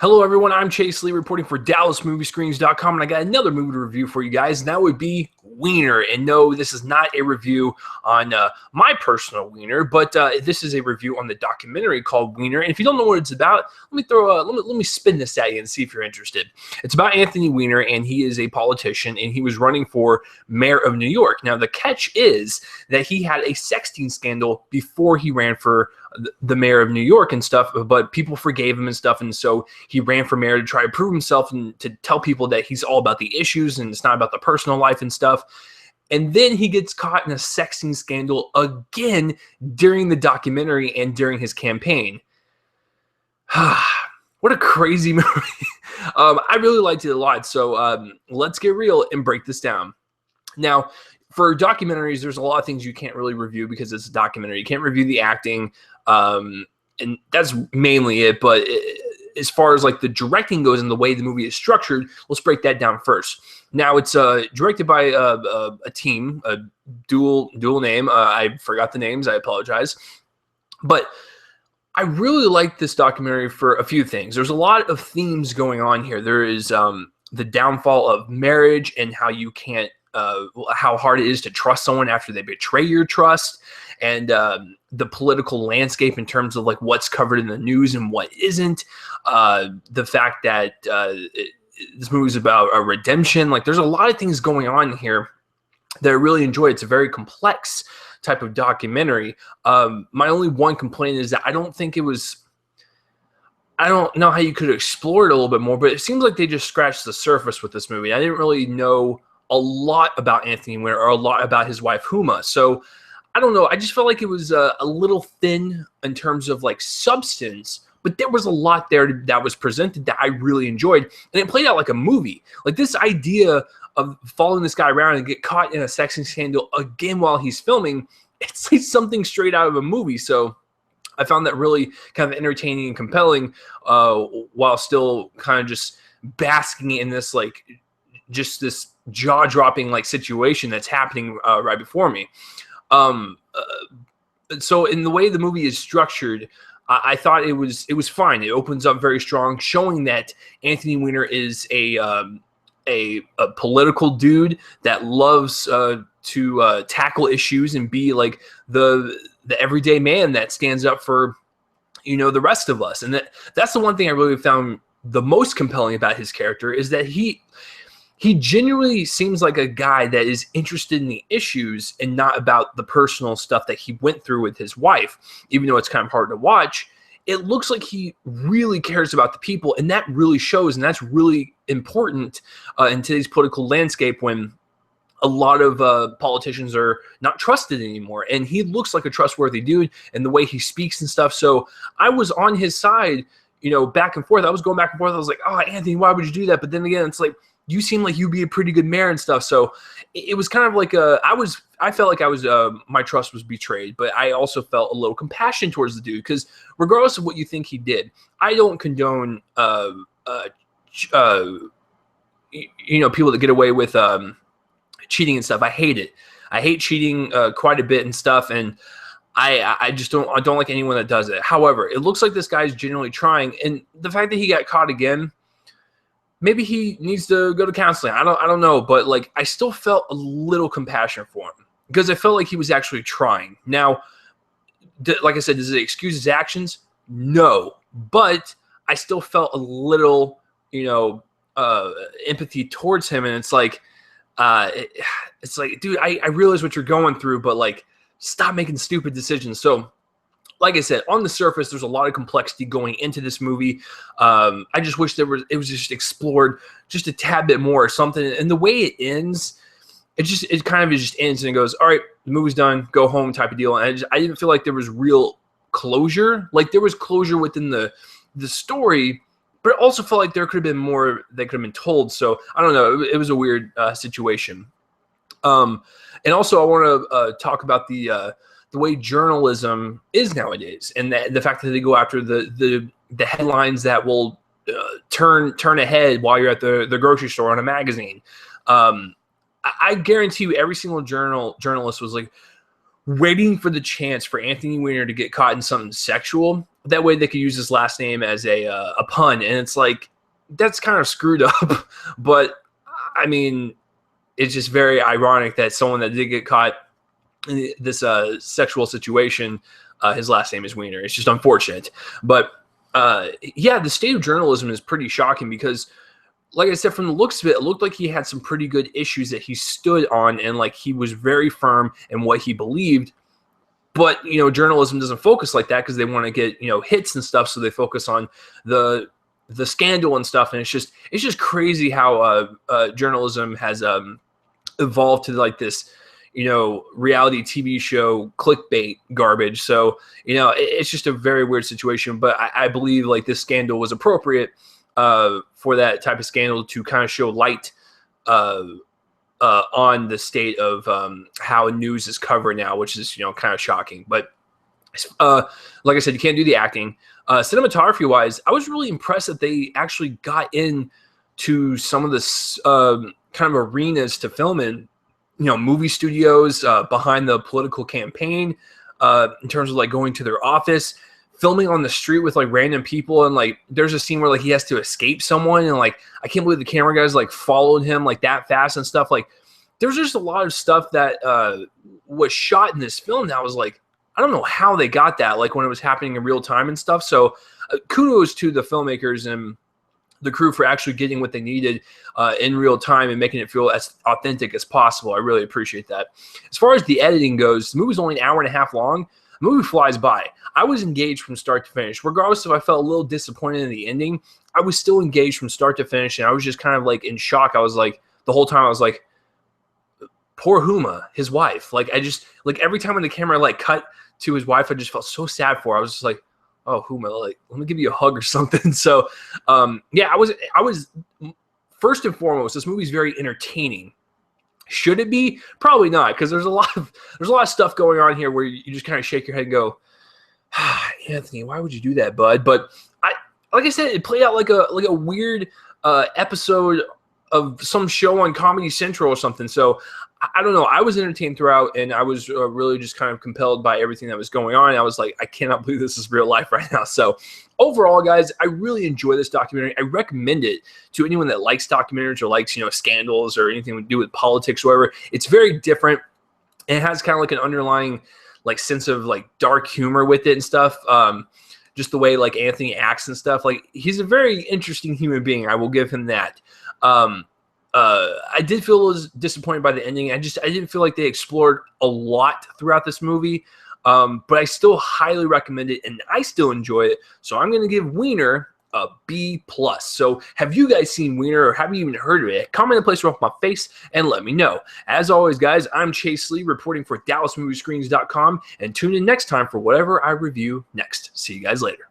Hello, everyone. I'm Chase Lee reporting for DallasMovieScreens.com, and I got another movie to review for you guys, and that would be Weiner. And no, this is not a review on my personal Weiner, but this is a review on the documentary called Weiner. And if you don't know what it's about, let me spin this at you and see if you're interested. It's about Anthony Weiner, and he is a politician, and he was running for mayor of New York. Now, the catch is that he had a sexting scandal before he ran for the mayor of New York and stuff, but people forgave him and stuff, and so he ran for mayor to try to prove himself and to tell people that he's all about the issues and it's not about the personal life and stuff. And then he gets caught in a sexting scandal again during the documentary and during his campaign. What a crazy movie. I really liked it a lot, so let's get real and break this down. Now, for documentaries, there's a lot of things you can't really review because it's a documentary. You can't review the acting, and that's mainly it. But as far as like the directing goes and the way the movie is structured, let's break that down first. Now, it's directed by a team, a dual name. I forgot the names. I apologize. But I really like this documentary for a few things. There's a lot of themes going on here. There is the downfall of marriage and how you can't how hard it is to trust someone after they betray your trust, and the political landscape in terms of like what's covered in the news and what isn't. The fact that this movie is about a redemption. Like, there's a lot of things going on here that I really enjoy. It's a very complex type of documentary. My only one complaint is that I don't know how you could explore it a little bit more, but it seems like they just scratched the surface with this movie. I didn't really know a lot about Anthony Weiner or a lot about his wife Huma. So I don't know. I just felt like it was a little thin in terms of like substance, but there was a lot there that was presented that I really enjoyed, and it played out like a movie. Like, this idea of following this guy around and get caught in a sexting scandal again while he's filming, it's like something straight out of a movie. So I found that really kind of entertaining and compelling, while still kind of just basking in this like just this jaw-dropping like situation that's happening right before me. So in the way the movie is structured, I thought it was fine. It opens up very strong, showing that Anthony Weiner is a political dude that loves to tackle issues and be like the everyday man that stands up for, the rest of us. And that's the one thing I really found the most compelling about his character, is that he genuinely seems like a guy that is interested in the issues and not about the personal stuff that he went through with his wife. Even though it's kind of hard to watch, it looks like he really cares about the people, and that really shows, and that's really important in today's political landscape when a lot of politicians are not trusted anymore. And he looks like a trustworthy dude in the way he speaks and stuff. So I was on his side, back and forth. I was going back and forth. I was like, oh, Anthony, why would you do that? But then again, it's like, you seem like you'd be a pretty good mayor and stuff. So it was kind of like I felt like I was, my trust was betrayed, but I also felt a little compassion towards the dude, because regardless of what you think he did, I don't condone, people that get away with cheating and stuff. I hate it. I hate cheating quite a bit and stuff. And I just don't like anyone that does it. However, it looks like this guy's genuinely trying, and the fact that he got caught again, maybe he needs to go to counseling. I don't know, but like, I still felt a little compassion for him because I felt like he was actually trying. Now, like I said, does it excuse his actions? No, but I still felt a little, empathy towards him, and it's like, dude, I realize what you're going through, but like, stop making stupid decisions. So, like I said, on the surface, there's a lot of complexity going into this movie. I just wish it was just explored just a tad bit more or something. And the way it ends, it kind of just ends and it goes, all right, the movie's done, go home type of deal. And I didn't feel like there was real closure. Like, there was closure within the story, but it also felt like there could have been more that could have been told. So I don't know. It was a weird situation. And also I want to talk about the way journalism is nowadays, and the fact that they go after the headlines that will turn ahead while you're at the grocery store on a magazine. I guarantee you, every single journalist was like, waiting for the chance for Anthony Weiner to get caught in something sexual. That way they could use his last name as a pun. And it's like, that's kind of screwed up. But I mean, it's just very ironic that someone that did get caught in this sexual situation, his last name is Weiner. It's just unfortunate. But yeah, the state of journalism is pretty shocking because, like I said, from the looks of it, it looked like he had some pretty good issues that he stood on, and like he was very firm in what he believed. But, you know, journalism doesn't focus like that because they want to get, you know, hits and stuff. So they focus on the scandal and stuff. And it's just crazy how journalism has evolved to like this, you know, reality TV show clickbait garbage. So, you know, it's just a very weird situation. But I believe like this scandal was appropriate for that type of scandal to kind of show light on the state of how news is covered now, which is, you know, kind of shocking. But like I said, you can't do the acting. Cinematography wise, I was really impressed that they actually got into some of this kind of arenas to film in, you know, movie studios behind the political campaign, in terms of like going to their office, filming on the street with like random people. And like there's a scene where like he has to escape someone, and like I can't believe the camera guys like followed him like that fast and stuff. Like there's just a lot of stuff that was shot in this film that was like, I don't know how they got that, like when it was happening in real time and stuff. So kudos to the filmmakers and the crew for actually getting what they needed in real time and making it feel as authentic as possible. I really appreciate that. As far as the editing goes, the movie's only an hour and a half long. The movie flies by. I was engaged from start to finish. Regardless if I felt a little disappointed in the ending, I was still engaged from start to finish, and I was just kind of like in shock. I was like, the whole time I was like, poor Huma, his wife. Like I just, like every time when the camera like cut to his wife, I just felt so sad for her. I was just like, oh, Huma, like, let me give you a hug or something. So yeah, I was first and foremost, this movie's very entertaining. Should it be? Probably not, because there's a lot of stuff going on here where you just kind of shake your head and go, Anthony, why would you do that, bud? But like I said, it played out like a weird episode of some show on Comedy Central or something. So I don't know. I was entertained throughout, and I was really just kind of compelled by everything that was going on. I was like, I cannot believe this is real life right now. So overall, guys, I really enjoy this documentary. I recommend it to anyone that likes documentaries or likes, you know, scandals or anything to do with politics or whatever. It's very different, and it has kind of like an underlying like sense of like dark humor with it and stuff. Just the way like Anthony acts and stuff. Like he's a very interesting human being. I will give him that. I did feel a little disappointed by the ending. I didn't feel like they explored a lot throughout this movie. But I still highly recommend it, and I still enjoy it. So I'm going to give Weiner a B+. So have you guys seen Weiner, or have you even heard of it? Comment in the place off my face and let me know. As always, guys, I'm Chase Lee reporting for DallasMovieScreens.com, and tune in next time for whatever I review next. See you guys later.